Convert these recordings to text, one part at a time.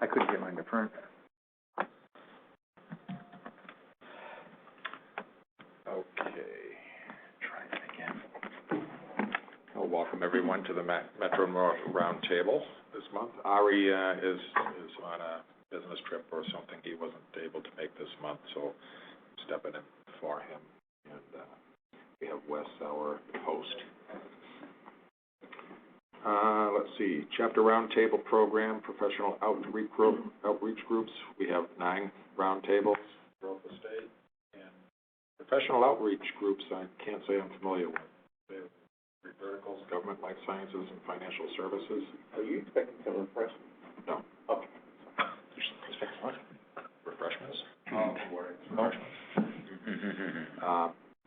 I couldn't get mine to print. Okay, try that again. Well, welcome everyone to the MetroNorth Roundtable this month. Ari is on a business trip or something. He wasn't able to make this month, so I'm stepping in for him. And we have Wes, our host. Let's see, Chapter Roundtable Program, Professional Outreach Groups. We have 9 roundtables throughout the state. And professional outreach groups, I can't say I'm familiar with. They have 3 verticals: government, life sciences, and financial services. Are you expecting some refreshments? No. Okay. What? Refreshments? Refreshments.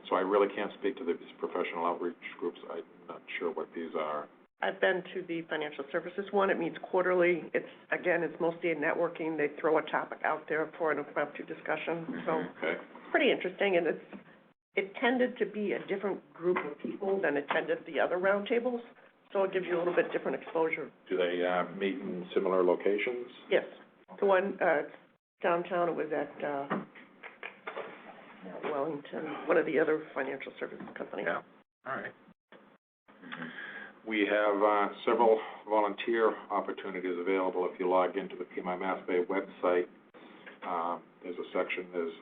So I really can't speak to these professional outreach groups. I'm not sure what these are. I've been to the financial services one. It meets quarterly. It's mostly a networking. They throw a topic out there for an impromptu discussion. So Okay. it's pretty interesting, and it tended to be a different group of people than attended the other roundtables. So it gives you a little bit different exposure. Do they meet in similar locations? Yes. The one downtown, it was at Wellington, one of the other financial services companies. Yeah. All right. We have several volunteer opportunities available if you log into the PMI Mass Bay website. There's a section, there's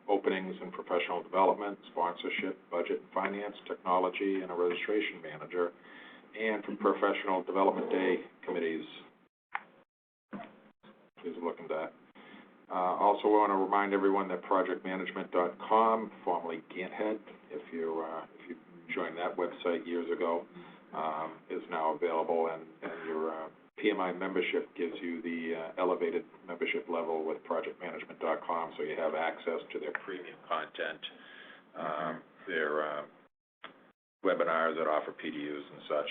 openings in professional development, sponsorship, budget and finance, technology, and a registration manager, and from professional development day committees. Please look into that. Also want to remind everyone that projectmanagement.com, formerly Ganthead, if you joined that website years ago, is now available, and your PMI membership gives you the elevated membership level with projectmanagement.com, so you have access to their premium content, their webinars that offer PDUs and such.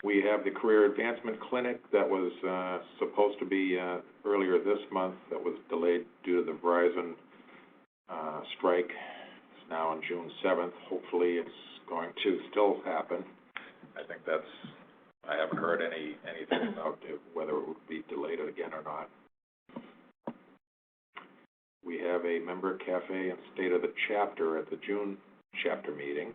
We have the Career Advancement Clinic that was supposed to be earlier this month, that was delayed due to the Verizon strike. It's now on June 7th. Hopefully it's going to still happen. I think I haven't heard anything about whether it would be delayed again or not. We have a member cafe and state of the chapter at the June chapter meeting.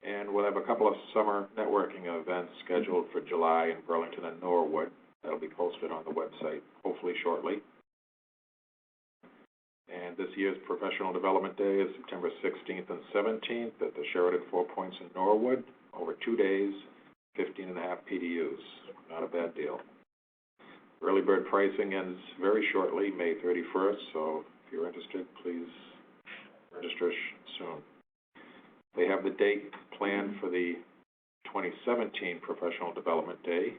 And we'll have a couple of summer networking events scheduled for July in Burlington and Norwood. That'll be posted on the website, hopefully shortly. And this year's Professional Development Day is September 16th and 17th at the Sheridan Four Points in Norwood. Over 2 days, 15.5 PDUs. Not a bad deal. Early bird pricing ends very shortly, May 31st, so if you're interested, please register soon. They have the date planned for the 2017 Professional Development Day,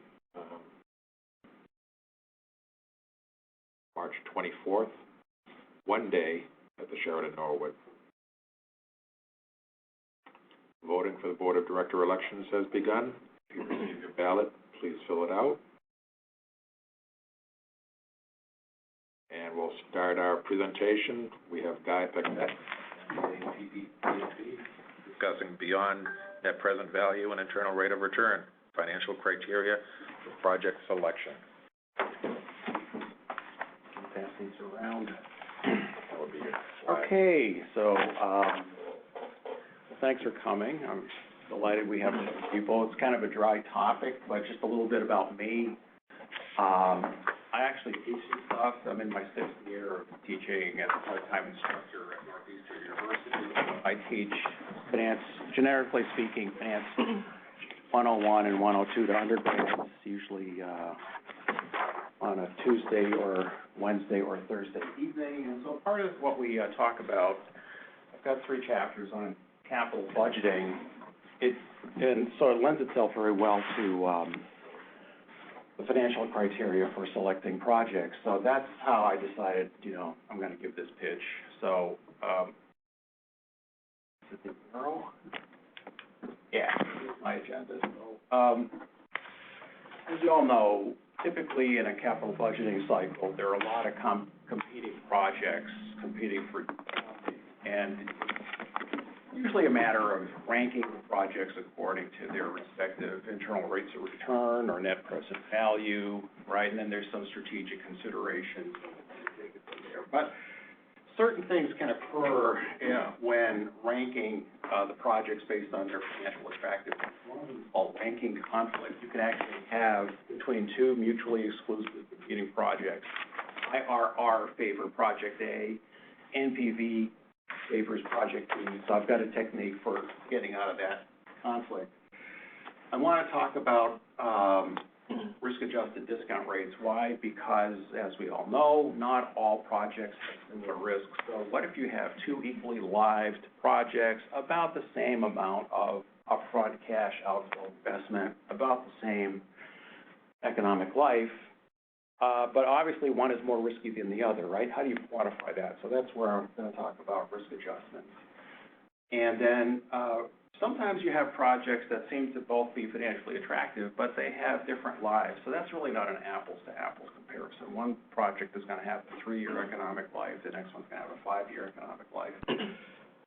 March 24th, 1 day at the Sheridan Norwood. Voting for the Board of Director elections has begun. If you receive your ballot, please fill it out. And we'll start our presentation. We have Guy Peckett, discussing beyond net present value and internal rate of return, financial criteria for project selection. Pass these around. That would be your slide. Okay, so thanks for coming. I'm delighted we have people. It's kind of a dry topic, but just a little bit about me. I actually teach this stuff. I'm in my 6th year of teaching as a part-time instructor at Northeastern University. I teach finance, generically speaking, finance 101 and 102 to undergrads, usually on a Tuesday or Wednesday or Thursday evening. And so part of what we talk about, I've got 3 chapters on capital budgeting. And so it lends itself very well to the financial criteria for selecting projects. So that's how I decided, I'm going to give this pitch. So, is it the arrow? Yeah, my agenda. So, as you all know, typically in a capital budgeting cycle, there are a lot of competing projects competing for, and usually a matter of ranking the projects according to their respective internal rates of return or net present value, right? And then there's some strategic considerations there. But certain things can occur when ranking the projects based on their financial attractiveness. One of them is called ranking conflict. You can actually have between two mutually exclusive competing projects. IRR favor project A, NPV favors project B. So I've got a technique for getting out of that conflict. I want to talk about risk-adjusted discount rates. Why? Because, as we all know, not all projects have similar risks. So what if you have two equally lived projects, about the same amount of upfront cash outflow investment, about the same economic life, but obviously one is more risky than the other, right? How do you quantify that? So that's where I'm going to talk about risk adjustments. And then sometimes you have projects that seem to both be financially attractive, but they have different lives. So that's really not an apples-to-apples comparison. One project is going to have a 3-year economic life. The next one's going to have a 5-year economic life.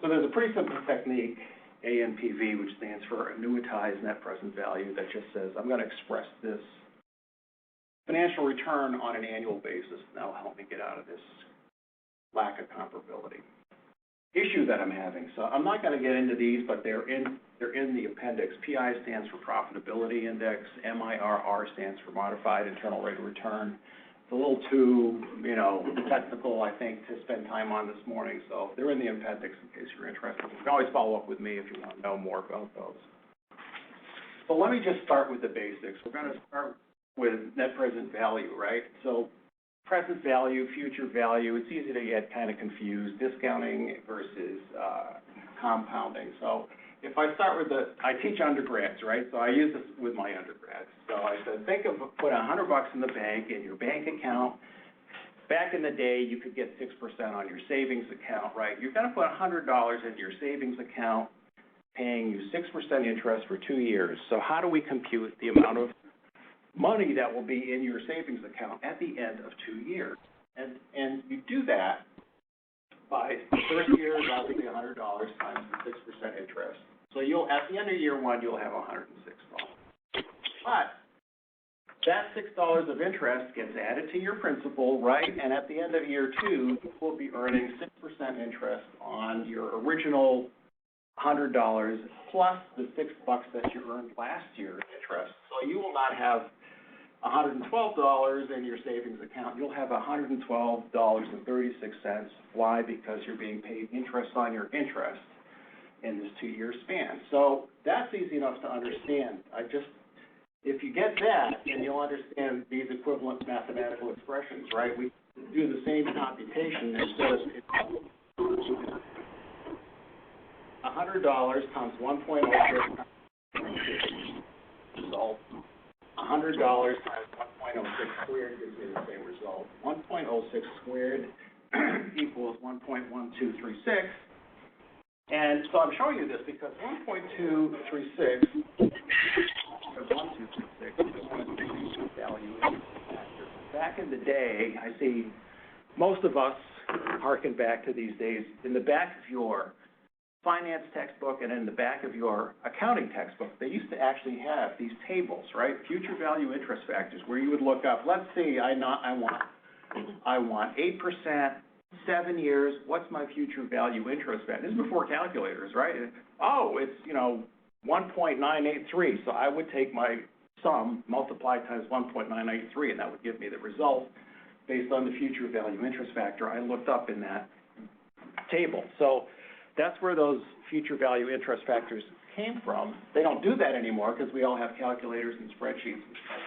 So there's a pretty simple technique, ANPV, which stands for annuitized net present value, that just says, I'm going to express this financial return on an annual basis, and that'll help me get out of this lack of comparability issue that I'm having. So I'm not going to get into these, but they're in the appendix. PI stands for Profitability Index. MIRR stands for Modified Internal Rate of Return. It's a little too, technical, I think, to spend time on this morning. So they're in the appendix in case you're interested. You can always follow up with me if you want to know more about those. So let me just start with the basics. We're going to start with net present value, right? So present value, future value, it's easy to get kind of confused, discounting versus compounding. So if I start with I teach undergrads, right? So I use this with my undergrads. So I said, put $100 in the bank, in your bank account. Back in the day, you could get 6% on your savings account, right? You're going to put $100 in your savings account, paying you 6% interest for 2 years. So how do we compute the amount of money that will be in your savings account at the end of 2 years? And you do that by the first year is obviously $100 times the 6% interest. So at the end of year one, you'll have $106. But that $6 of interest gets added to your principal, right? And at the end of year two, you will be earning 6% interest on your original $100 plus the $6 that you earned last year interest. So you will not have $112 in your savings account. You'll have $112.36. Why? Because you're being paid interest on your interest in this 2-year span. So that's easy enough to understand. If you get that, then you'll understand these equivalent mathematical expressions, right? We do the same computation. It says $100 times 1.06 result. $100 times 1.06 squared gives me the same result. 1.06 squared equals 1.1236. And so I'm showing you this because 1.236 is value factor. Back in the day, I see most of us harken back to these days. In the back of your finance textbook and in the back of your accounting textbook, they used to actually have these tables, right? Future value interest factors, where you would look up, let's see, I want 8%, 7 years, what's my future value interest factor? This is before calculators, right? Oh, it's, 1.983, so I would take my sum, multiply times 1.983, and that would give me the result based on the future value interest factor I looked up in that table. So that's where those future value interest factors came from. They don't do that anymore because we all have calculators and spreadsheets and stuff.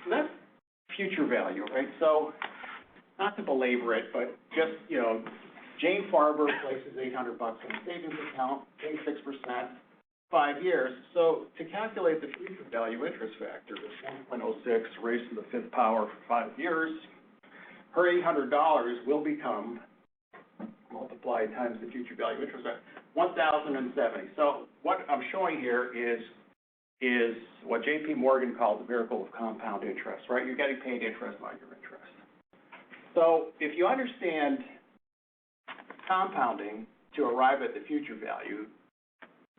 So that's future value, right? So not to belabor it, but just, Jane Farber places $800 in a savings account, pays 6%, 5 years. So to calculate the future value interest factor, it's 1.06 raised to the 5th power for 5 years. Her $800 will become, multiplied times the future value interest rate, 1,070. So what I'm showing here is what J.P. Morgan called the miracle of compound interest, right? You're getting paid interest on your interest. So if you understand compounding, to arrive at the future value.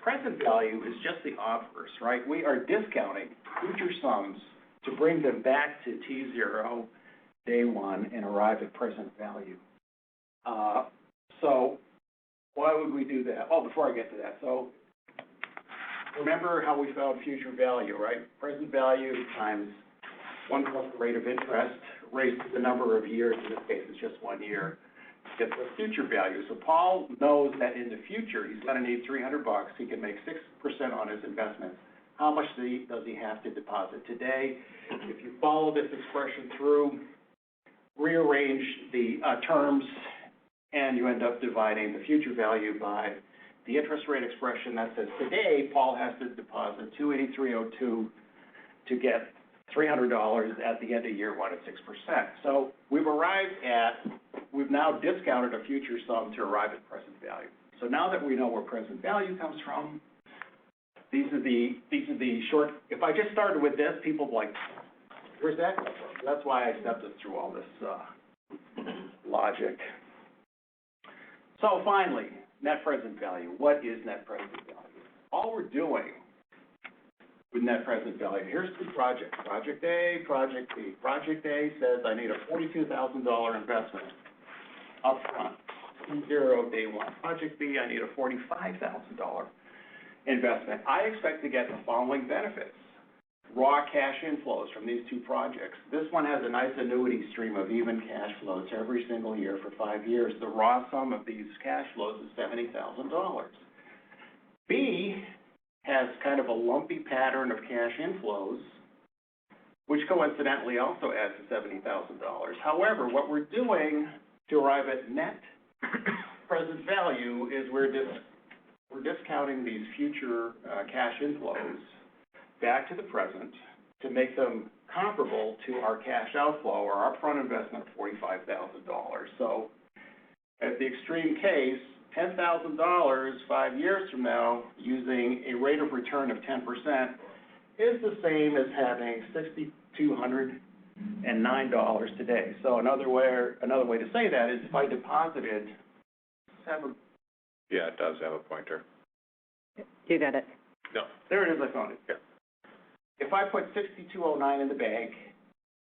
Present value is just the obverse, right? We are discounting future sums to bring them back to T0, day one, and arrive at present value. So why would we do that? Oh, before I get to that, so remember how we found future value, right? Present value times 1 plus the rate of interest raised to the number of years, in this case it's just 1 year, gets the future value. So Paul knows that in the future he's going to need $300. He can make 6% on his investments. How much does he have to deposit today? If you follow this expression through, rearrange the terms, and you end up dividing the future value by the interest rate expression that says today Paul has to deposit $283.02 to get $300 at the end of year one at 6%. So we've now discounted a future sum to arrive at present value. So now that we know where present value comes from, these are the short. If I just started with this, people would be like, where's that come from? That's why I stepped us through all this logic. So finally, net present value. What is net present value? All we're doing with net present value, here's two projects, Project A, Project B. Project A says I need a $42,000 investment up front, T0, day one. Project B, I need a $45,000 investment. I expect to get the following benefits. Raw cash inflows from these two projects. This one has a nice annuity stream of even cash flows every single year for 5 years. The raw sum of these cash flows is $70,000. B has kind of a lumpy pattern of cash inflows, which coincidentally also adds to $70,000. However, what we're doing to arrive at net present value is we're discounting these future cash inflows back to the present to make them comparable to our cash outflow or our upfront investment of $45,000. So at the extreme case, $10,000 5 years from now using a rate of return of 10% is the same as having $6,209 today. So another way to say that is if I deposited Yeah, it does have a pointer. You got it. No. There it is, I found it. Yeah. If I put $6,209 in the bank,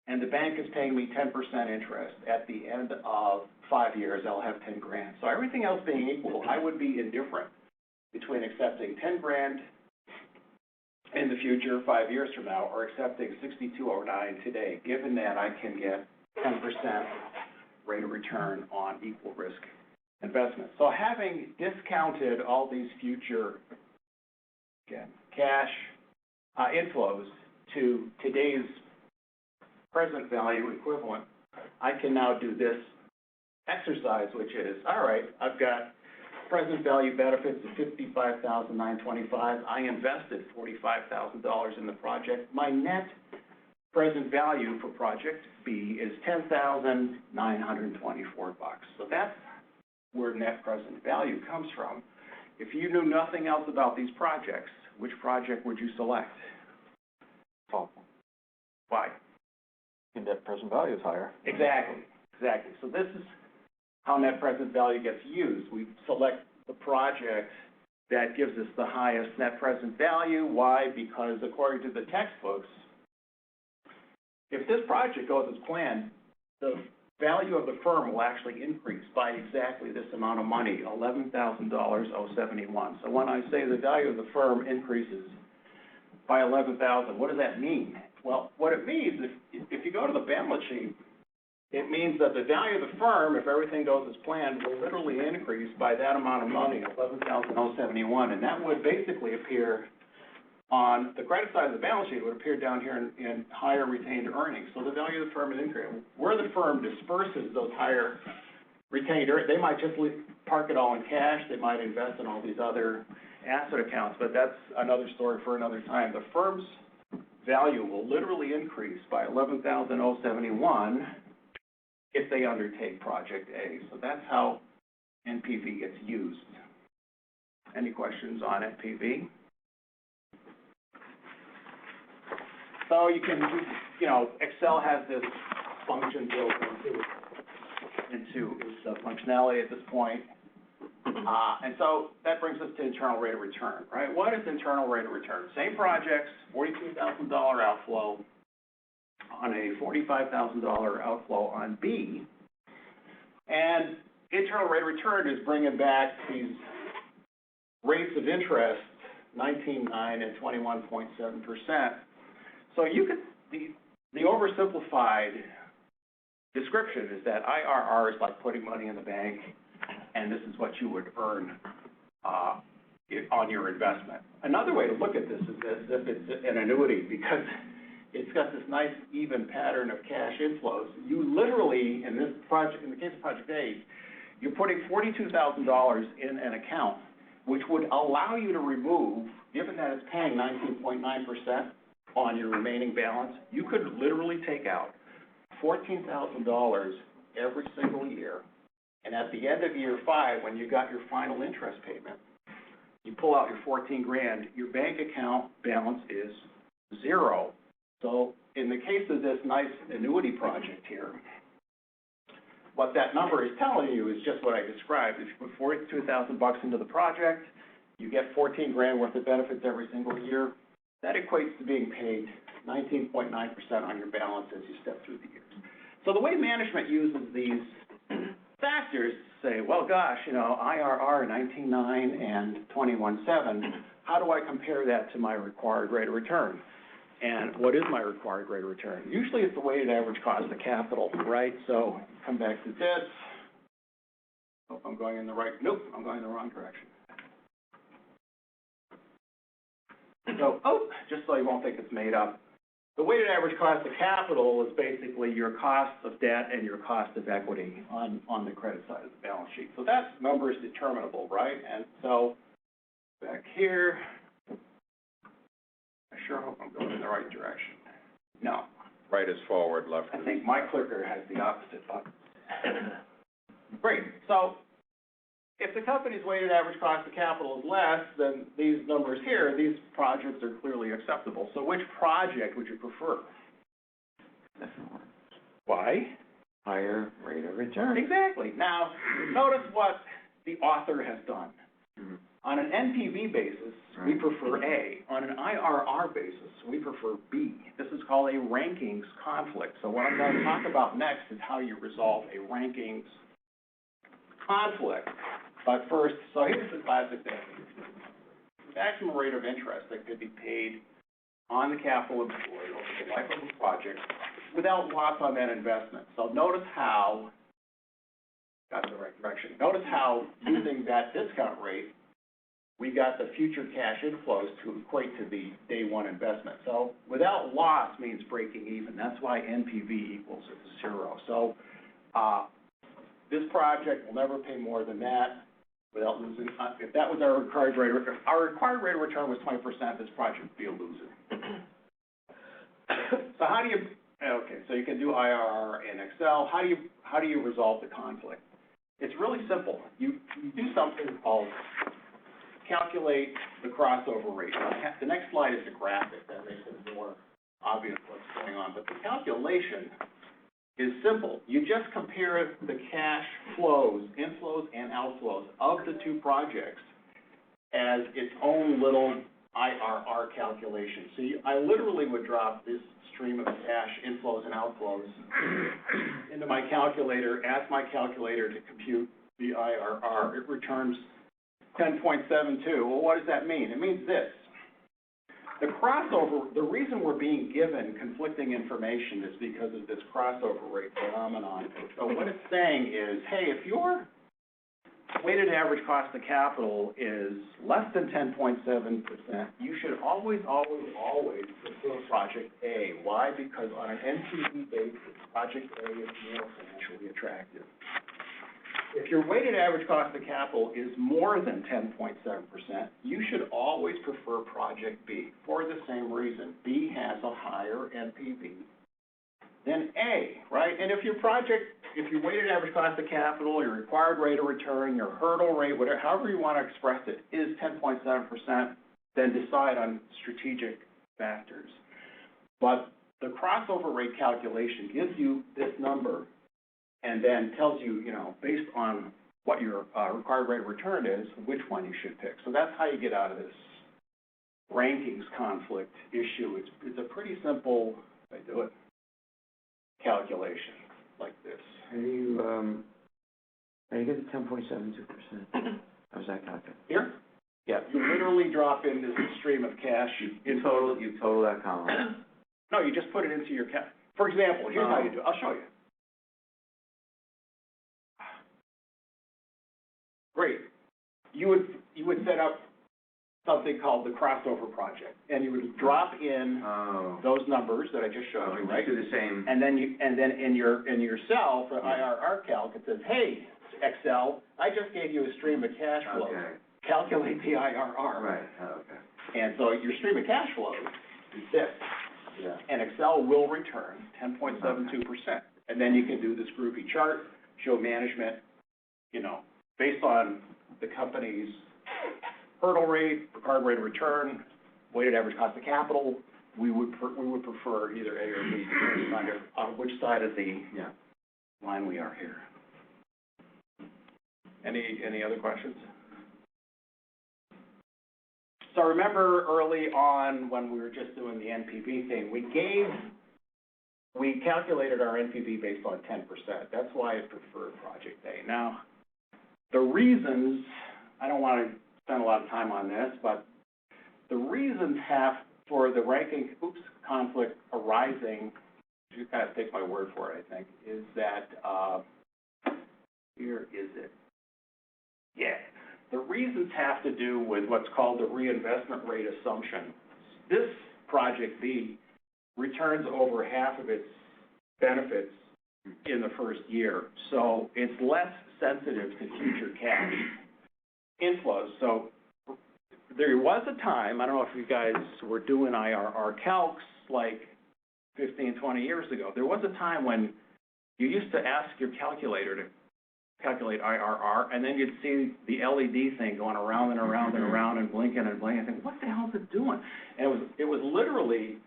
and the bank is paying me 10% interest, at the end of 5 years, I'll have 10 grand. So everything else being equal, I would be indifferent between accepting 10 grand in the future, 5 years from now, or accepting $6,209 today, given that I can get 10% rate of return on equal risk investments. So having discounted all these future, again, cash inflows to today's present value equivalent, I can now do this exercise, which is, all right, I've got present value benefits of $55,925. I invested $45,000 in the project. My net present value for Project B is $10,924. So that's where net present value comes from. If you knew nothing else about these projects, which project would you select? Paul, Why? net present value is higher. Exactly. So this is how net present value gets used. We select the project that gives us the highest net present value. Why? Because according to the textbooks, if this project goes as planned, the value of the firm will actually increase by exactly this amount of money, $11,071. So when I say the value of the firm increases by $11,000, what does that mean? Well, what it means, if you go to the balance sheet, it means that the value of the firm, if everything goes as planned, will literally increase by that amount of money, $11,071, and that would basically appear on the credit side of the balance sheet. It would appear down here in higher retained earnings. So the value of the firm is increasing. Where the firm disperses those higher retained earnings, they might just park it all in cash. They might invest in all these other asset accounts, but that's another story for another time. The firm's value will literally increase by $11,071 if they undertake Project A. So that's how NPV gets used. Any questions on NPV? So you can, Excel has this function built into its functionality at this point. And so that brings us to internal rate of return, right? What is internal rate of return? Same projects, $42,000 outflow on a $45,000 outflow on B. And internal rate of return is bringing back these rates of interest, 19.9 and 21.7%. So you could, the oversimplified description is that IRR is like putting money in the bank, and this is what you would earn on your investment. Another way to look at this is as if it's an annuity, because it's got this nice even pattern of cash inflows. You literally, in this project, in the case of Project A, you're putting $42,000 in an account, which would allow you to remove, given that it's paying 19.9% on your remaining balance, you could literally take out $14,000 every single year. And at the end of year 5, when you got your final interest payment, you pull out your 14 grand, your bank account balance is 0. So in the case of this nice annuity project here, what that number is telling you is just what I described. If you put $42,000 into the project, you get 14 grand worth of benefits every single year. That equates to being paid 19.9% on your balance as you step through the years. So the way management uses these factors to say, well, gosh, you know, IRR 19.9 and 21.7, how do I compare that to my required rate of return? And what is my required rate of return? Usually it's the weighted average cost of capital, right? So come back to this. Hope I'm going in the right, nope, I'm going in the wrong direction. So, just so you won't think it's made up, the weighted average cost of capital is basically your cost of debt and your cost of equity on the credit side of the balance sheet. So that number is determinable, right? And so back here, I sure hope I'm going in the right direction. No. Right is forward, left I is... think my clicker has the opposite button. Great. So if the company's weighted average cost of capital is less than these numbers here, these projects are clearly acceptable. So which project would you prefer? Why? Higher rate of return. Exactly. Now, notice what the author has done. On an NPV basis, we prefer A. On an IRR basis, we prefer B. This is called a rankings conflict. So what I'm going to talk about next is how you resolve a rankings conflict. But first, so here's the classic thing. Maximum rate of interest that could be paid on the capital employed over the life of a project without loss on that investment. So notice how, got in the right direction, notice how using that discount rate, we got the future cash inflows to equate to the day one investment. So without loss means breaking even. That's why NPV equals 0. So this project will never pay more than that without losing. If that was our required rate of return, our required rate of return was 20%, this project would be a loser. So how do you, okay, so you can do IRR in Excel. How do you resolve the conflict? It's really simple. You do something called calculate the crossover rate. Now, the next slide is a graphic that makes it more obvious what's going on, but the calculation is simple. You just compare the cash flows, inflows and outflows of the two projects as its own little IRR calculation. So I literally would drop this stream of cash inflows and outflows into my calculator, ask my calculator to compute the IRR. It returns 10.72. Well, what does that mean? It means this. The crossover, the reason we're being given conflicting information is because of this crossover rate phenomenon. So what it's saying is, hey, if your weighted average cost of capital is less than 10.7%, you should always prefer Project A. Why? Because on an NPV basis, Project A is more financially attractive. If your weighted average cost of capital is more than 10.7%, you should always prefer Project B for the same reason. B has a higher NPV than A, right? And if your weighted average cost of capital, your required rate of return, your hurdle rate, whatever, however you want to express it, is 10.7%, then decide on strategic factors. But the crossover rate calculation gives you this number and then tells you, based on what your, required rate of return is, which one you should pick. So that's how you get out of this rankings conflict issue. It's a pretty simple, if I do it, calculation like this. How do you get the 10.72%? How's that calculated? Here? Yeah, you literally drop in this stream of cash. You total that column. No, you just put it into your for example, here's how you do it. I'll show you. Great. You would set up something called the crossover project, and you would drop in those numbers that I just showed you, right? Do the same. And then in your cell for IRR calc, it says, hey, Excel, I just gave you a stream of cash flow. Okay. Calculate the IRR. Right. Okay. And so your stream of cash flow is this. Yeah. And Excel will return 10.72%. And then you can do this groupie chart, show management, based on the company's hurdle rate, required rate of return, weighted average cost of capital. We would prefer either A or B, depending on which side of the line we are here. Any other questions? So remember early on when we were just doing the NPV thing, we calculated our NPV based on 10%. That's why I prefer Project A. Now, the reasons, I don't want to spend a lot of time on this, but the reasons for the ranking conflict arising, you kind of take my word for it, I think, is that, here is it. Yeah. The reasons have to do with what's called the reinvestment rate assumption. This Project B returns over half of its benefits in the first year, so it's less sensitive to future cash inflows. So there was a time, I don't know if you guys were doing IRR calcs like 15, 20 years ago, there was a time when you used to ask your calculator to calculate IRR, and then you'd see the LED thing going around and around and around and blinking and blinking, and think, what the hell is it doing? And it was literally,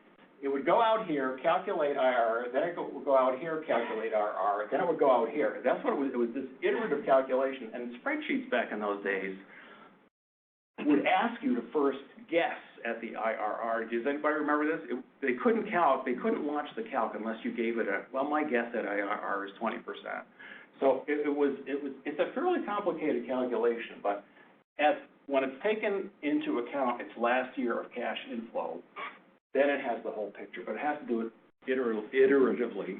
it would go out here, calculate IRR, then it would go out here, calculate IRR, then it would go out here. That's what it was this iterative calculation, and spreadsheets back in those days would ask you to first guess at the IRR. Does anybody remember this? They couldn't launch the calc unless you gave it my guess at IRR is 20%. So it's a fairly complicated calculation, but when it's taken into account its last year of cash inflow, then it has the whole picture, but it has to do it iteratively.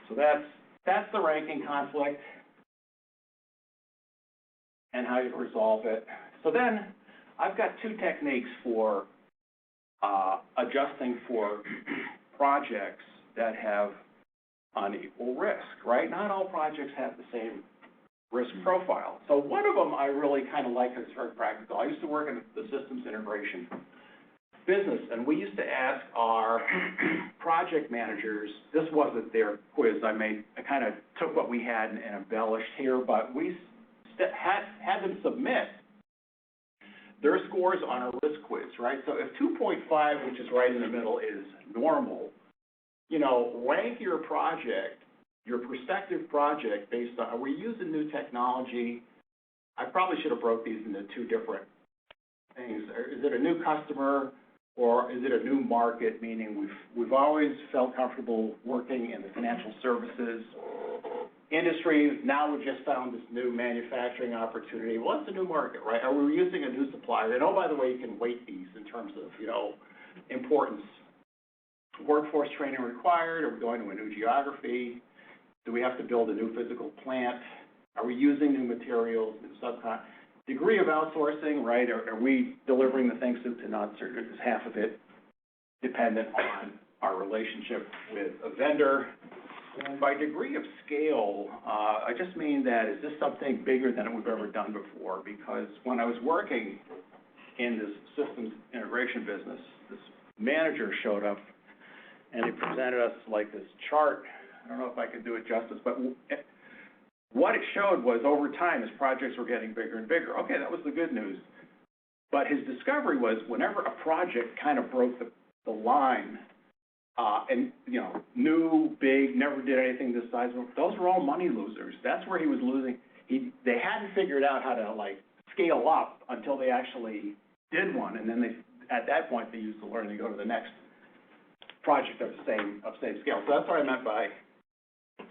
So that's the ranking conflict and how you resolve it. So then I've got two techniques for adjusting for projects that have unequal risk, right? Not all projects have the same risk profile. So one of them I really kind of like because it's very practical. I used to work in the systems integration business, and we used to ask our project managers, this wasn't their quiz, I kind of took what we had and embellished here, but we had them submit their scores on a risk quiz, right? So if 2.5, which is right in the middle, is normal, rank your project, your prospective project based on, are we using new technology? I probably should have broke these into two different things. Is it a new customer or is it a new market, meaning we've always felt comfortable working in the financial services industry. Now we've just found this new manufacturing opportunity. Well, it's a new market, right? Are we using a new supplier? And by the way, you can weight these in terms of, importance. Workforce training required? Are we going to a new geography? Do we have to build a new physical plant? Are we using new materials, new subcon? Degree of outsourcing, right? Are we delivering the things to nuts, or is half of it dependent on our relationship with a vendor? And by degree of scale, I just mean that is this something bigger than we've ever done before? Because when I was working in this systems integration business, this manager showed up and he presented us like this chart. I don't know if I can do it justice, but what it showed was over time, as projects were getting bigger and bigger, okay, that was the good news. But his discovery was whenever a project kind of broke the line, and, you know, new, big, never did anything this size, those were all money losers. That's where he was losing. They hadn't figured out how to, like, scale up until they actually did one, and then at that point, they used the learning to go to the next project of the same scale. So that's what I meant by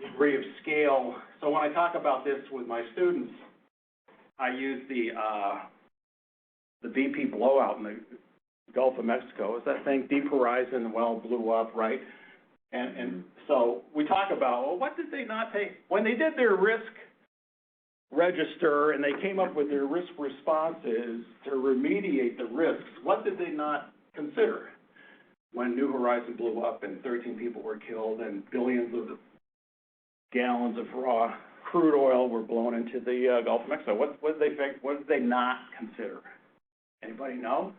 degree of scale. So when I talk about this with my students, I use the BP blowout in the Gulf of Mexico. Is that thing, Deep Horizon, well, blew up, right? And so we talk about, well, what did they not take? When they did their risk register and they came up with their risk responses to remediate the risks, what did they not consider? When New Horizon blew up and 13 people were killed and billions of gallons of raw crude oil were blown into the Gulf of Mexico, what did they not consider? Anybody know?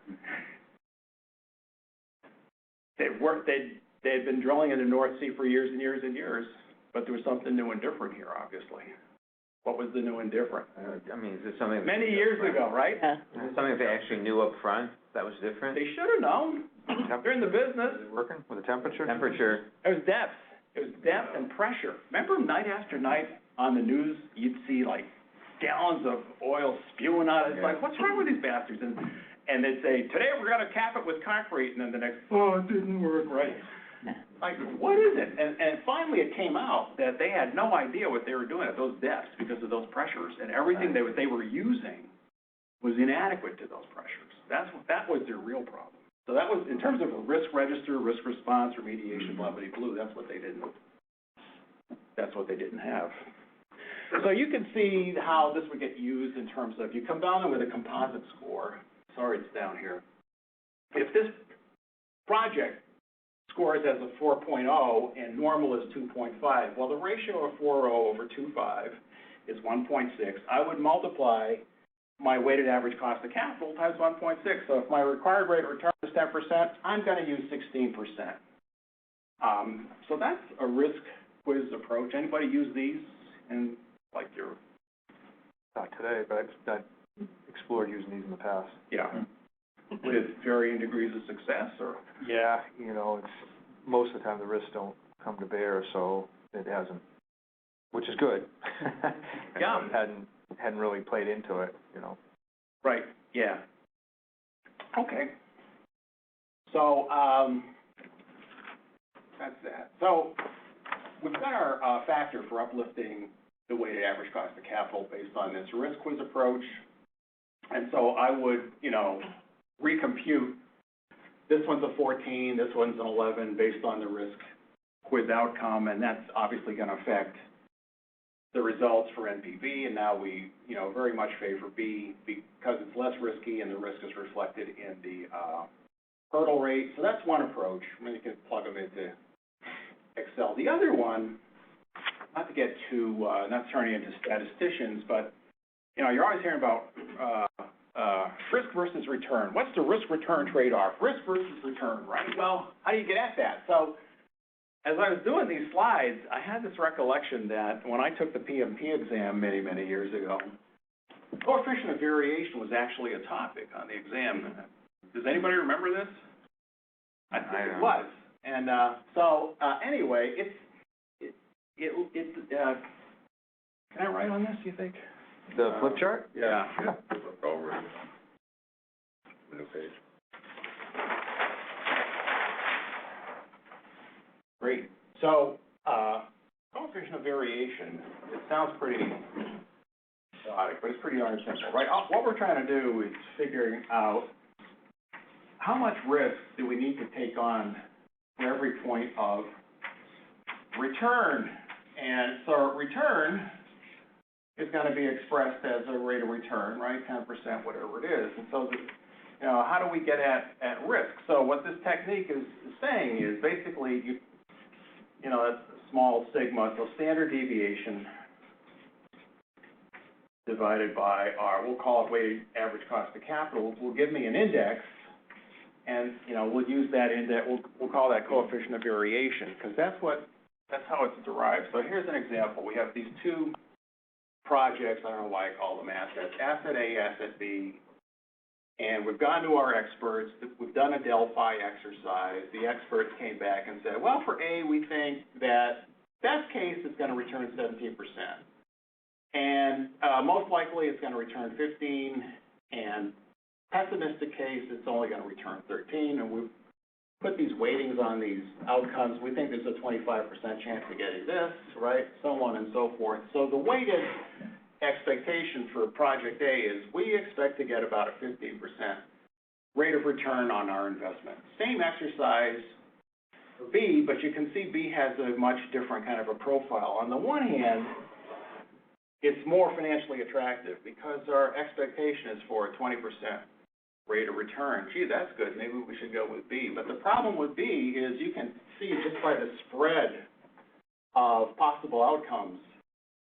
They had been drilling in the North Sea for years and years and years, but there was something new and different here, obviously. What was the new and different? I mean, is it something? Many years ago, right? Yeah. Is it something they actually knew up front that was different? They should have known. They're in the business. Working with the temperature? Temperature. It was depth. It was depth and pressure. Remember night after night on the news, you'd see like gallons of oil spewing out. It's like, what's wrong with these bastards? And they'd say, today we're going to cap it with concrete. And then the next, oh, it didn't work right. Like, what is it? And finally it came out that they had no idea what they were doing at those depths because of those pressures. And everything they were using was inadequate to those pressures. That was their real problem. So that was, in terms of a risk register, risk response, remediation, blah, blah, blah, that's what they didn't have. So you can see how this would get used in terms of, you come down with a composite score. Sorry, it's down here. If this project scores as a 4.0 and normal is 2.5, well, the ratio of 4.0 over 2.5 is 1.6. I would multiply my weighted average cost of capital times 1.6. So if my required rate of return is 10%, I'm going to use 16%. So that's a risk quiz approach. Anybody use these in like your? Not today, but I've explored using these in the past. Yeah. With varying degrees of success, or? Yeah, you know, it's most of the time the risks don't come to bear, so it hasn't, which is good. Yeah. Hadn't really played into it, you know. Right. Yeah. Okay. So that's that. So we've got our factor for uplifting the weighted average cost of capital based on this risk quiz approach, and so I would, you know, recompute. This one's a 14, this one's an 11 based on the risk quiz outcome, and that's obviously going to affect the results for NPV, and now we, you know, very much favor B because it's less risky and the risk is reflected in the hurdle rate. So that's one approach. I mean, you can plug them into Excel. The other one, not to get too, not turning into statisticians, but, you know, you're always hearing about risk versus return. What's the risk-return trade-off? Risk versus return, right? Well, how do you get at that? So as I was doing these slides, I had this recollection that when I took the PMP exam many, many years ago, coefficient of variation was actually a topic on the exam. Does anybody remember this? I think it was. And anyway, can I write on this, you think? The flip chart? Yeah. Flip over it. New page. Great. So, coefficient of variation, it sounds pretty exotic, but it's pretty darn simple, right? What we're trying to do is figuring out how much risk do we need to take on for every point of return. And so return is going to be expressed as a rate of return, right? 10%, whatever it is. And so, you know, how do we get at risk? So what this technique is saying is basically you know, that's a small sigma, so standard deviation divided by our, we'll call it weighted average cost of capital, will give me an index, and, you know, we'll use that index, we'll call that coefficient of variation, because that's how it's derived. So here's an example. We have these two projects, I don't know why I call them assets, asset A, asset B, and and we've gone to our experts, we've done a Delphi exercise, the experts came back and said, well, for A, we think that best case it's gonna return 17%. And, most likely it's gonna return 15, and pessimistic case, it's only gonna return 13, and we've put these weightings on these outcomes. We think there's a 25% chance of getting this, right? So on and so forth. So the weighted expectation for project A is we expect to get about a 15% rate of return on our investment. Same exercise for B, but you can see B has a much different kind of a profile. On the one hand, it's more financially attractive because our expectation is for a 20% rate of return. Gee, that's good, maybe we should go with B. But the problem with B is you can see just by the spread of possible outcomes,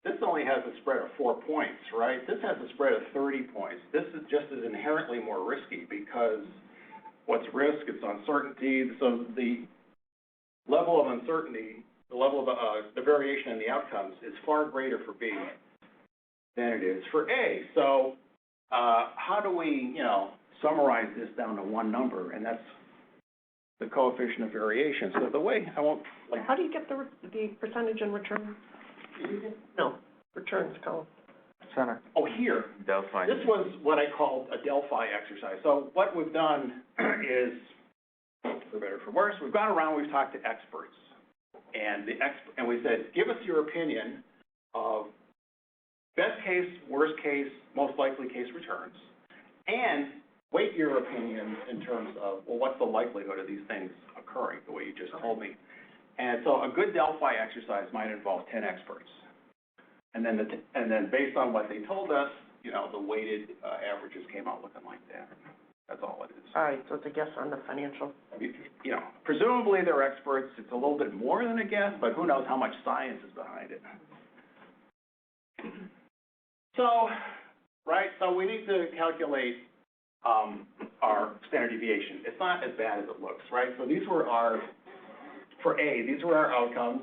this only has a spread of 4 points, right? This has a spread of 30 points. This is just as inherently more risky because what's risk? It's uncertainty. So the level of uncertainty, the level of the variation in the outcomes is far greater for B than it is for A. So how do we, summarize this down to one number? And that's the coefficient of variation. So the way I won't How do you get the percentage in return? No, returns column. Center. Oh, here. Delphi. This was what I called a Delphi exercise. So what we've done is, for better or for worse, we've gone around, we've talked to experts. And and we said, give us your opinion of best case, worst case, most likely case returns, and weight your opinions in terms of, well, what's the likelihood of these things occurring, the way you just told me. And so a good Delphi exercise might involve 10 experts. And then based on what they told us, the weighted averages came out looking like that. That's all it is. All right, so it's a guess on the financial. Presumably they're experts. It's a little bit more than a guess, but who knows how much science is behind it. So we need to calculate our standard deviation. It's not as bad as it looks, right? So for A, these were our outcomes: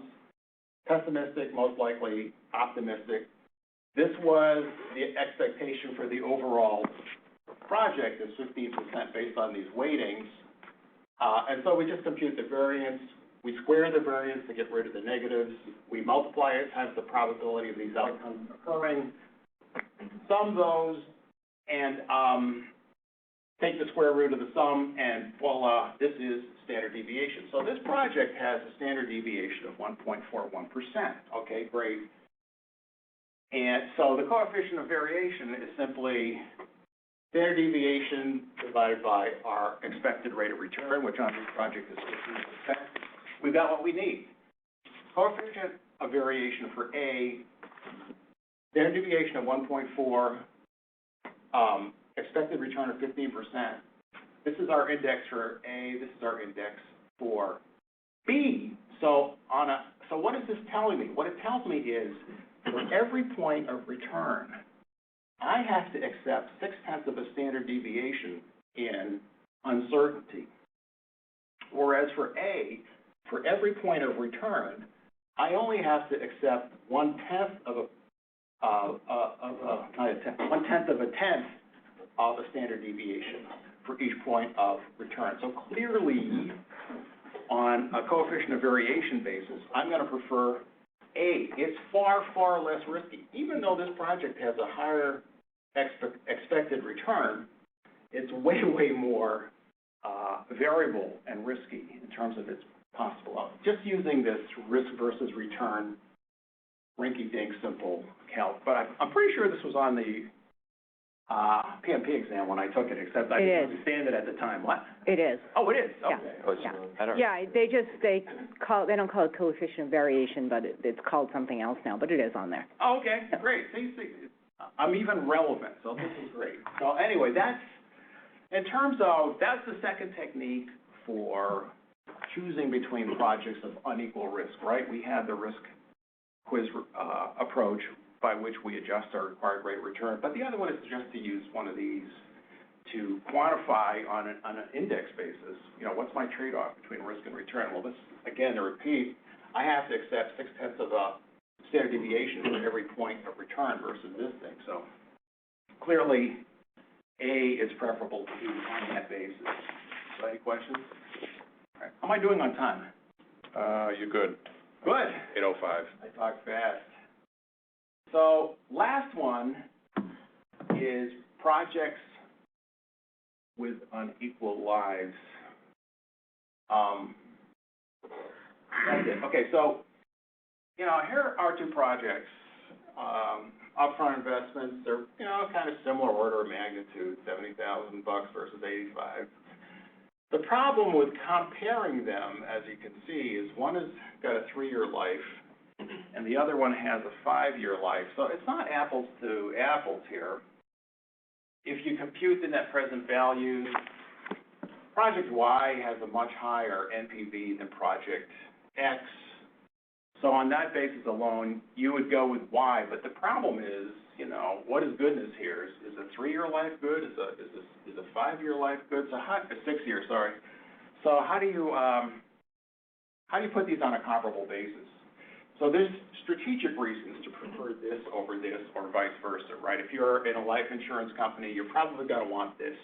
pessimistic, most likely, optimistic. This was the expectation for the overall project is 15% based on these weightings. And so we just compute the variance. We square the variance to get rid of the negatives. We multiply it times the probability of these outcomes occurring, sum those, and take the square root of the sum, and voila, this is standard deviation. So this project has a standard deviation of 1.41%. Okay, great. And so the coefficient of variation is simply standard deviation divided by our expected rate of return, which on this project is 15%. We've got what we need. Coefficient of variation for A, standard deviation of 1.4, expected return of 15%. This is our index for A, this is our index for B. So what is this telling me? What it tells me is for every point of return, I have to accept 0.6 of a standard deviation in uncertainty. Whereas for A, for every point of return, I only have to accept 1/10 of a tenth of a standard deviation for each point of return. So clearly, on a coefficient of variation basis, I'm going to prefer A. It's far, far less risky. Even though this project has a higher expected return, it's way, way more variable and risky in terms of its possible outcome. Just using this risk versus return rinky-dink simple calc. But I'm pretty sure this was on the PMP exam when I took it, except I didn't understand it at the time. What? It is. Oh, it is? Yeah. Okay. Yeah, they don't call it coefficient of variation, but it's called something else now, but it is on there. Oh, okay, great. See, I'm even relevant, so this is great. So anyway, that's the second technique for choosing between projects of unequal risk, right? We have the risk quiz approach by which we adjust our required rate of return. But the other one is just to use one of these to quantify on an index basis, what's my trade-off between risk and return? Well, this, again, to repeat, I have to accept 0.6 of a standard deviation for every point of return versus this thing. So clearly, A is preferable to on that basis. So any questions? All right. How am I doing on time? You're good. Good. 8:05. I talk fast. So last one is projects with unequal lives. That's it. Okay, so, here are two projects. Upfront investments, they're, kind of similar order of magnitude, $70,000 versus 85. The problem with comparing them, as you can see, is one has got a 3-year life, and the other one has a 5-year life. So it's not apples to apples here. If you compute the net present value, Project Y has a much higher NPV than Project X. So on that basis alone, you would go with Y. But the problem is, what is goodness here? Is a 3-year life good? Is a 5-year life good? So a 6-year, sorry. So how do you put these on a comparable basis? So there's strategic reasons to prefer this over this, or vice versa, right? If you're in a life insurance company, you're probably going to want this.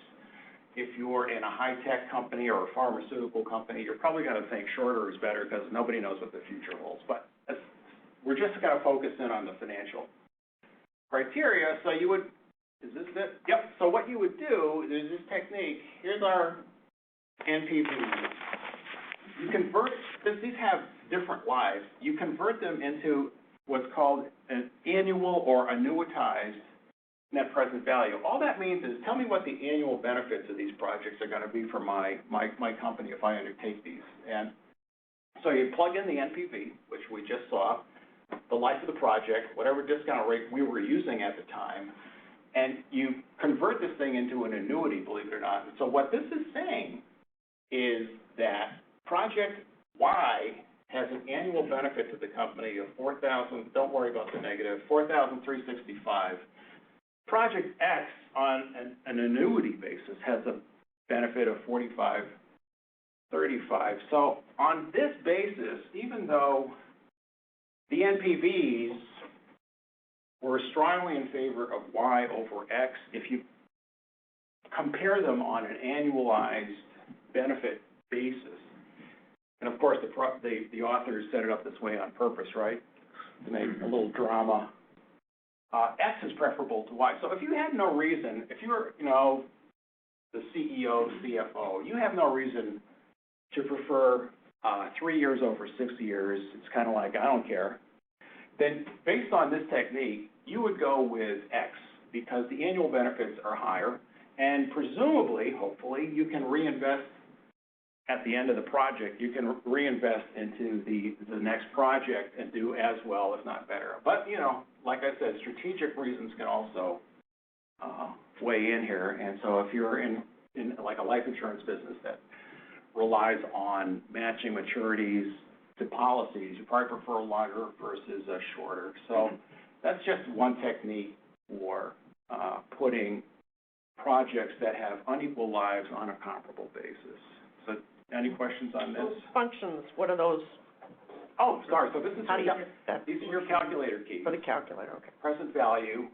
If you're in a high-tech company or a pharmaceutical company, you're probably going to think shorter is better because nobody knows what the future holds. But we're just going to focus in on the financial criteria. So is this it? Yep. So what you would do, there's this technique. Here's our NPV. You convert, since these have different lives, you convert them into what's called an annual or annuitized net present value. All that means is tell me what the annual benefits of these projects are going to be for my company if I undertake these. And so you plug in the NPV, which we just saw, the life of the project, whatever discount rate we were using at the time, and you convert this thing into an annuity, believe it or not. And so what this is saying is that Project Y has an annual benefit to the company of $4,000, don't worry about the negative, $4,365. Project X on an annuity basis has a benefit of $4,535. So on this basis, even though the NPVs were strongly in favor of Y over X, if you compare them on an annualized benefit basis, and of course the authors set it up this way on purpose, right, to make a little drama. X is preferable to Y. So if you had no reason, if you're, the CEO, CFO, you have no reason to prefer 3 years over 6 years, it's kind of like, I don't care, then based on this technique, you would go with X because the annual benefits are higher, and presumably, hopefully, you can reinvest at the end of the project, you can reinvest into the next project and do as well, if not better. But, like I said, strategic reasons can also weigh in here. And so if you're in like a life insurance business that relies on matching maturities to policies, you probably prefer a longer versus a shorter. So that's just one technique for putting projects that have unequal lives on a comparable basis. So any questions on this? Those functions, what are those? Oh, sorry, so this is, How do you get that? these are your calculator keys. For the calculator, okay. Present value,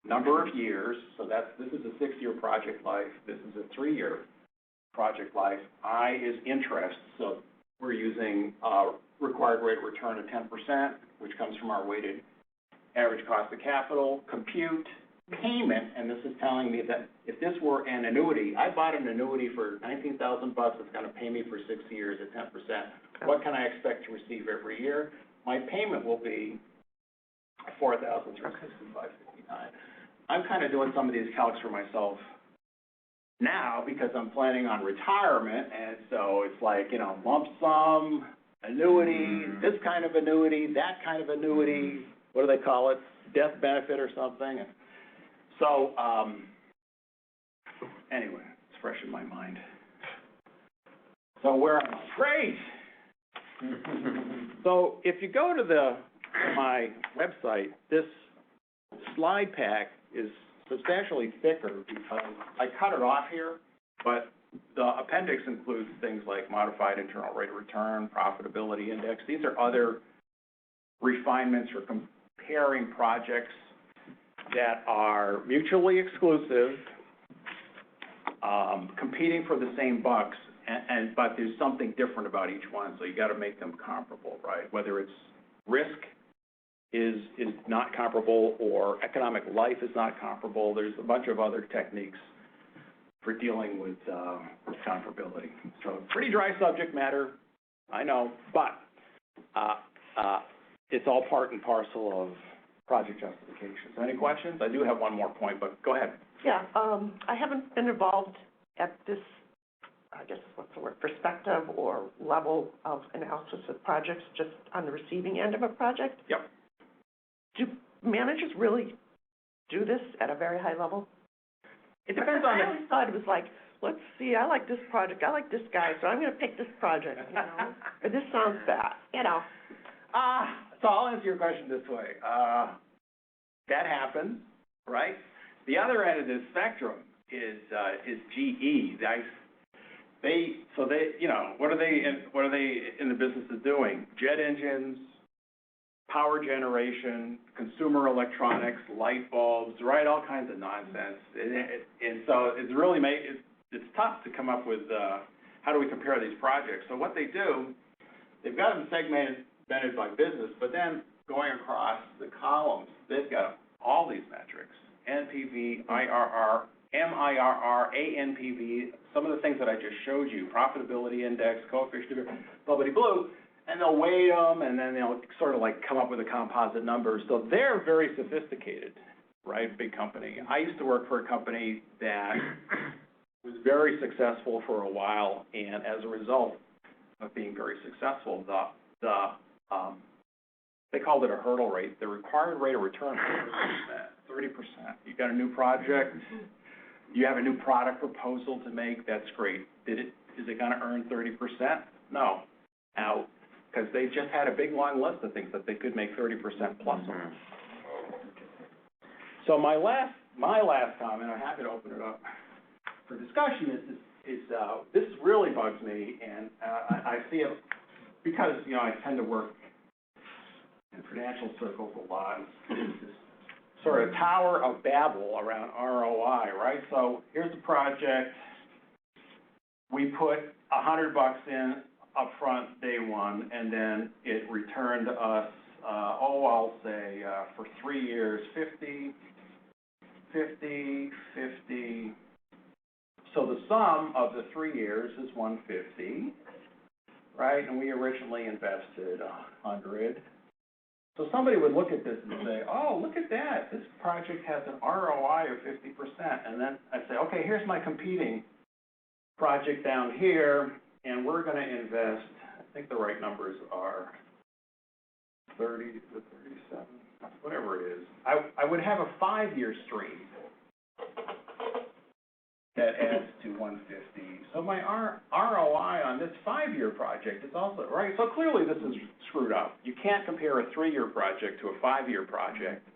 number of years, so this is a 6-year project life, this is a 3-year project life. I is interest, so we're using required rate of return of 10%, which comes from our weighted average cost of capital. Compute payment, and this is telling me that if this were an annuity, I bought an annuity for $19,000, it's going to pay me for 6 years at 10%. Okay. What can I expect to receive every year? My payment will be $4,365.59. I'm kind of doing some of these calcs for myself now because I'm planning on retirement, and so it's like, lump sum, annuity, this kind of annuity, that kind of annuity, what do they call it? Death benefit or something. And so, anyway, it's fresh in my mind. So where am I? Great! So if you go to my website, this slide pack is substantially thicker because I cut it off here, but the appendix includes things like modified internal rate of return, profitability index. These are other refinements for comparing projects that are mutually exclusive competing for the same bucks, but there's something different about each one, so you gotta make them comparable, right? Whether it's risk is not comparable, or economic life is not comparable, there's a bunch of other techniques for dealing with comparability. So pretty dry subject matter, I know, but it's all part and parcel of project justifications. Any questions? I do have one more point, but go ahead. Yeah, I haven't been involved at this, I guess, what's the word, perspective or level of analysis of projects, just on the receiving end of a project. Yep. Do managers really do this at a very high level? It depends on I always thought it was like, let's see, I like this project, I like this guy, so I'm gonna pick this project, you know? Or this sounds bad, you know? So I'll answer your question this way. That happens, right? The other end of this spectrum is GE. They, you know, what are they in the business of doing? Jet engines, power generation, consumer electronics, light bulbs, right? All kinds of nonsense. And so it's really it's tough to come up with how do we compare these projects. So what they do, they've got them segmented by business, but then going across the columns, they've got all these metrics: NPV, IRR, MIRR, ANPV, some of the things that I just showed you, profitability index, coefficient of blue, and they'll weight them, and then they'll sort of like come up with a composite number. So they're very sophisticated, right? Big company. I used to work for a company that was very successful for a while, and as a result of being very successful, they called it a hurdle rate. The required rate of return was 30%. You got a new project, you have a new product proposal to make, that's great. Is it gonna earn 30%? No. Out. Because they just had a big long list of things that they could make 30% plus on. So my last comment, I'm happy to open it up for discussion, is this really bugs me, and I see it because, you know, I tend to work in financial circles a lot. It's this sort of Tower of Babel around ROI, right? So here's the project. We put $100 in up front day one, and then it returned us, I'll say, for 3 years, 50, 50, 50. So the sum of the 3 years is 150, right? And we originally invested 100. So somebody would look at this and say, oh, look at that. This project has an ROI of 50%. And then I say, okay, here's my competing project down here, and we're going to invest, I think the right numbers are 30 to 37, whatever it is. I would have a 5-year stream that adds to 150. So my ROI on this 5-year project is also, right? So clearly this is screwed up. You can't compare a 3-year project to a 5-year project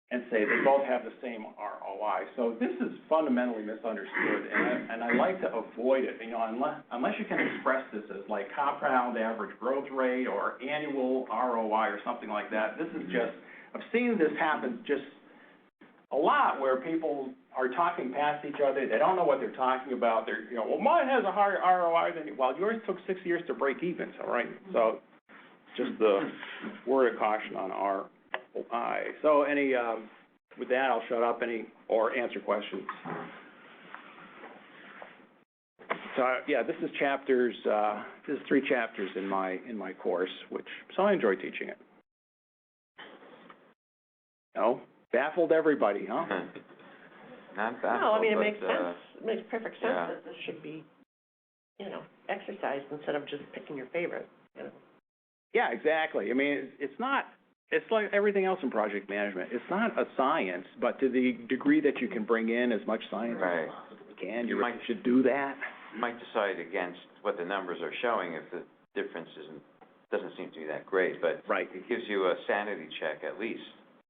and say they both have the same ROI. So this is fundamentally misunderstood, and I like to avoid it. You know, unless you can express this as like compound average growth rate or annual ROI or something like that. This is just, I've seen this happen just a lot where people are talking past each other. They don't know what they're talking about. They're, you know, well, mine has a higher ROI than you. Well, yours took 6 years to break even, all right? So just the word of caution on ROI. So with that, I'll shut up or answer questions. So yeah, this is 3 chapters in my course, so I enjoy teaching it. No? Baffled everybody, huh? Not baffled, No, I mean, it but, makes sense. It makes perfect sense yeah. that this should be, you know, exercised instead of just picking your favorite, you know. Yeah, exactly. I mean, it's like everything else in project management. It's not a science, but to the degree that you can bring in as much science Right. as you possibly can, you should do that. You might decide against what the numbers are showing if the difference doesn't seem to be that great, but Right. it gives you a sanity check at least.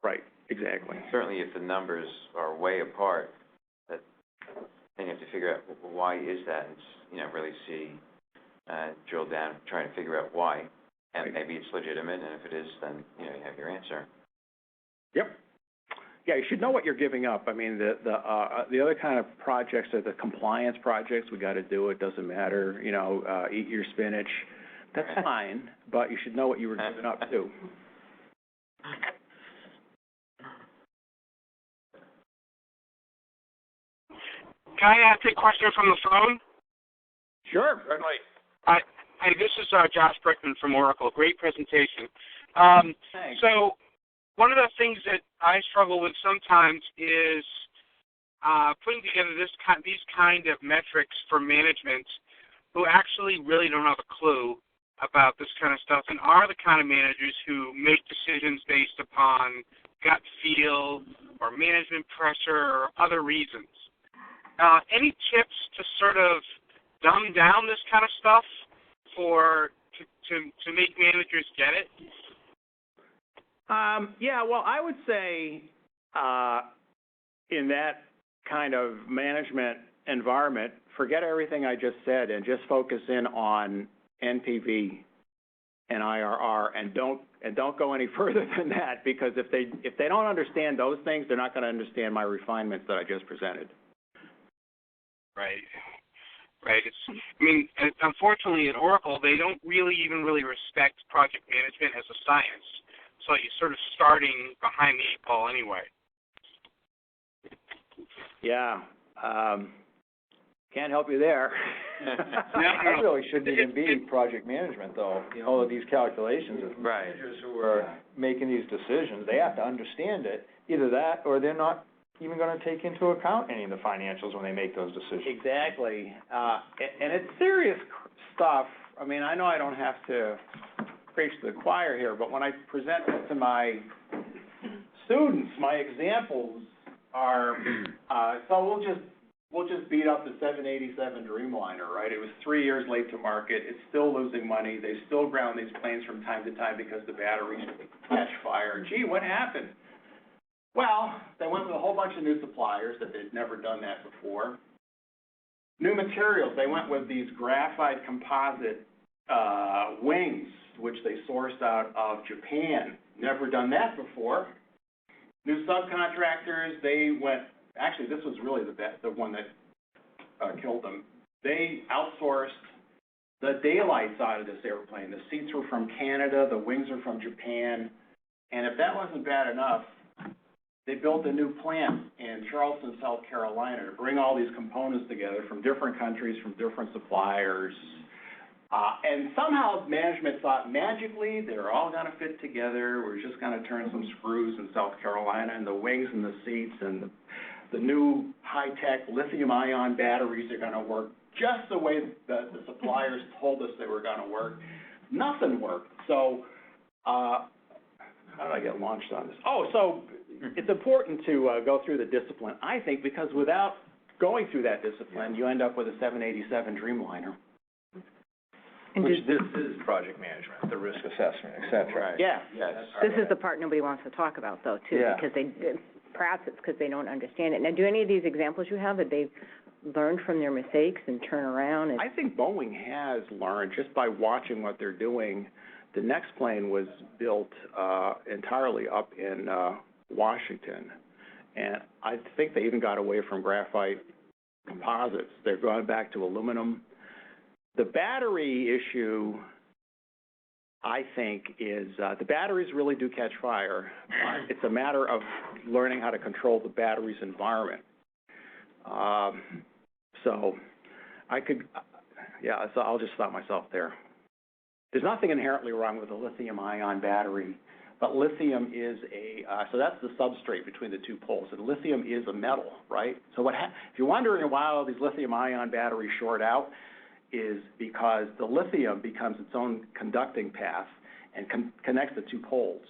Right, exactly. Certainly if the numbers are way apart, then you have to figure out why is that, and, you know, really drill down, trying to figure out why. And Right. maybe it's legitimate, and if it is, then, you know, you have your answer. Yep. Yeah, you should know what you're giving up. I mean, the other kind of projects are the compliance projects. We gotta do it, doesn't matter, eat your spinach. That's fine, but you should know what you were giving up too. Can I take a question from the phone? Sure, certainly. Hey, this is Josh Brickman from Oracle. Great presentation. Thanks. So one of the things that I struggle with sometimes is putting together these kind of metrics for management who actually really don't have a clue about this kind of stuff and are the kind of managers who make decisions based upon gut feel or management pressure or other reasons. Any tips to sort of dumb down this kind of stuff to make managers get it? Yeah, well, I would say in that kind of management environment, forget everything I just said and just focus in on NPV and IRR and don't go any further than that, because if they don't understand those things, they're not going to understand my refinements that I just presented. Right. Unfortunately, at Oracle, they don't really respect project management as a science. So you're sort of starting behind the eight ball anyway. Yeah. Can't help you there. That really shouldn't even be project management, though. All of these calculations of Right. managers who are making these decisions, they have to understand it. Either that, or they're not even going to take into account any of the financials when they make those decisions. Exactly. And it's serious stuff. I mean, I know I don't have to preach to the choir here, but when I present it to my students, my examples are, so we'll just beat up the 787 Dreamliner, right? It was 3 years late to market. It's still losing money. They still ground these planes from time to time because the batteries catch fire. Gee, what happened? Well, they went with a whole bunch of new suppliers that they'd never done that before. New materials. They went with these graphite composite wings, which they sourced out of Japan. Never done that before. New subcontractors. They went. Actually, this was really the one that killed them. They outsourced the daylight side of this airplane. The seats were from Canada. The wings are from Japan. And if that wasn't bad enough, they built a new plant in Charleston, South Carolina, to bring all these components together from different countries, from different suppliers. And somehow management thought magically they're all going to fit together. We're just going to turn some screws in South Carolina, and the wings and the seats and the new high-tech lithium-ion batteries are going to work just the way that the suppliers told us they were going to work. Nothing worked. So how did I get launched on this? So it's important to go through the discipline, I think, because without going through that discipline, you end up with a 787 Dreamliner. Which this is project management, the risk assessment, et cetera. Right. Yeah. Yes. This is the part nobody wants to talk about, though, too, Yeah. because perhaps it's because they don't understand it. Now, do any of these examples you have that they've learned from their mistakes and turn around? I think Boeing has learned just by watching what they're doing. The next plane was built entirely up in Washington, and I think they even got away from graphite composites. They're going back to aluminum. The battery issue, I think, is the batteries really do catch fire. It's a matter of learning how to control the battery's environment. So I'll just stop myself there. There's nothing inherently wrong with a lithium-ion battery, but lithium is so that's the substrate between the two poles, and lithium is a metal, right? So if you're wondering why all these lithium-ion batteries short out, is because the lithium becomes its own conducting path and connects the two poles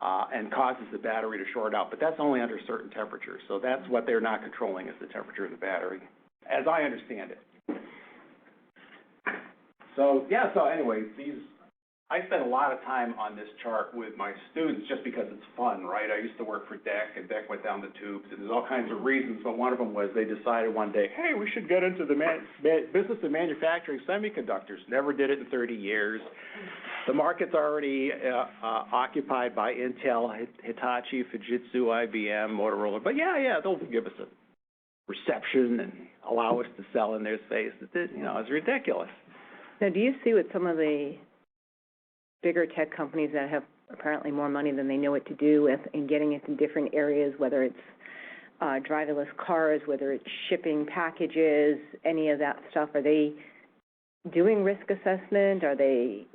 and causes the battery to short out. But that's only under certain temperatures. So that's what they're not controlling, is the temperature of the battery, as I understand it. So anyway, I spent a lot of time on this chart with my students just because it's fun, right? I used to work for DEC, and DEC went down the tubes, and there's all kinds of reasons, but one of them was they decided one day, hey, we should get into the business of manufacturing semiconductors. Never did it in 30 years. the market's already, occupied by Intel, Hitachi, Fujitsu, IBM, Motorola, but yeah, they'll give us a reception and allow us to sell in their space. It's ridiculous. Now, do you see with some of the bigger tech companies that have apparently more money than they know what to do with and getting into different areas, whether it's driverless cars, whether it's shipping packages, any of that stuff, are they doing risk assessment? Are they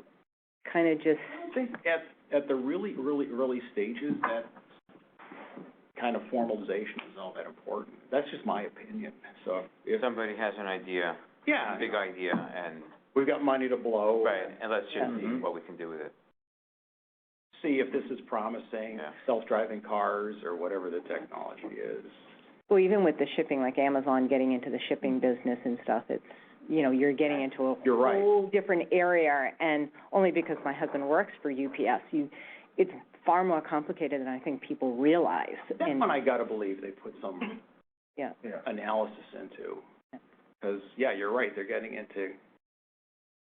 kind of just... I think at the really early stages, that kind of formalization is all that important. That's just my opinion. So if somebody has an idea, a big idea, and we've got money to blow, right, and let's just see what we can do with it. See if this is promising, self-driving cars or whatever the technology is. Well, even with the shipping, like Amazon getting into the shipping business and stuff, it's, you're getting into a whole different area, and only because my husband works for UPS, it's far more complicated than I think people realize. That's when I gotta believe they put some analysis into. Because, you're right, they're getting into,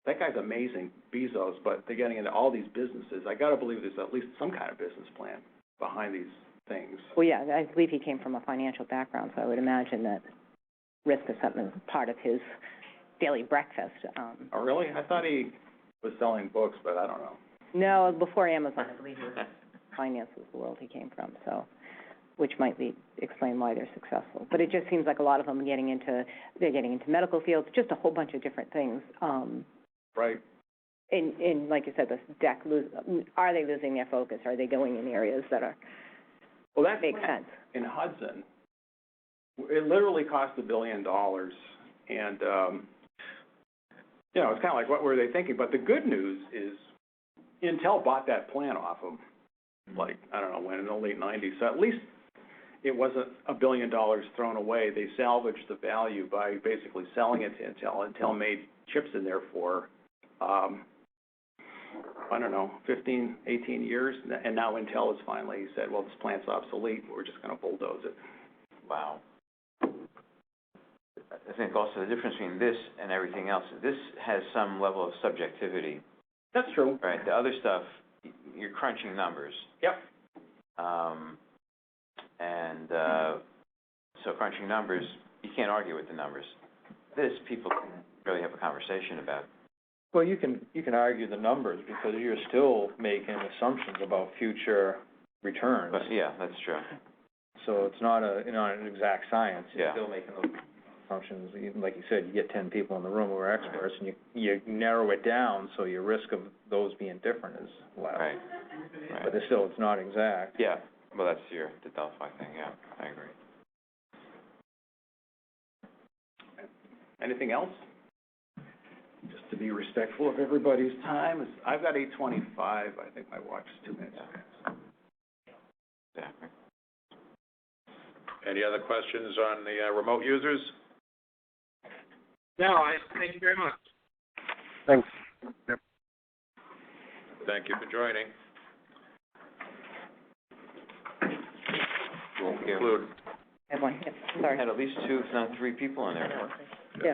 that guy's amazing, Bezos, but they're getting into all these businesses. I gotta believe there's at least some kind of business plan behind these things. Well, I believe he came from a financial background, so I would imagine that risk assessment is part of his daily breakfast. Oh, really? I thought he was selling books, but I don't know. No, before Amazon, I believe it was finance was the world he came from, so, which might explain why they're successful. But it just seems like a lot of them they're getting into medical fields, just a whole bunch of different things. Right. And like you said, are they losing their focus? Are they going in areas that are, that makes sense. In Hudson, it literally cost $1 billion, and, it's kind of like, what were they thinking? But the good news is Intel bought that plant off them, like, I don't know when, in the late 90s. So at least it wasn't $1 billion thrown away. They salvaged the value by basically selling it to Intel. Intel made chips in there for, 15, 18 years, and now Intel has finally said, well, this plant's obsolete, we're just going to bulldoze it. Wow. I think also the difference between this and everything else, this has some level of subjectivity. That's true. Right. The other stuff, you're crunching numbers. Yep. So crunching numbers, you can't argue with the numbers. This, people can really have a conversation about. Well, you can argue the numbers because you're still making assumptions about future returns. But that's true. So it's not an exact science. You're still making those assumptions. Like you said, you get 10 people in the room who are experts, and you narrow it down so your risk of those being different is less. Right. But it's not exact. Yeah. Well, that's the Delphi thing. Yeah, I agree. Anything else? Just to be respectful of everybody's time, I've got 8:25. I think my watch is 2 minutes. Yeah. Any other questions on the remote users? No, thank you very much. Thanks. Yep. Thank you for joining. We'll conclude. I had one. Sorry. Had at least 2, if not 3 people in there. Yeah.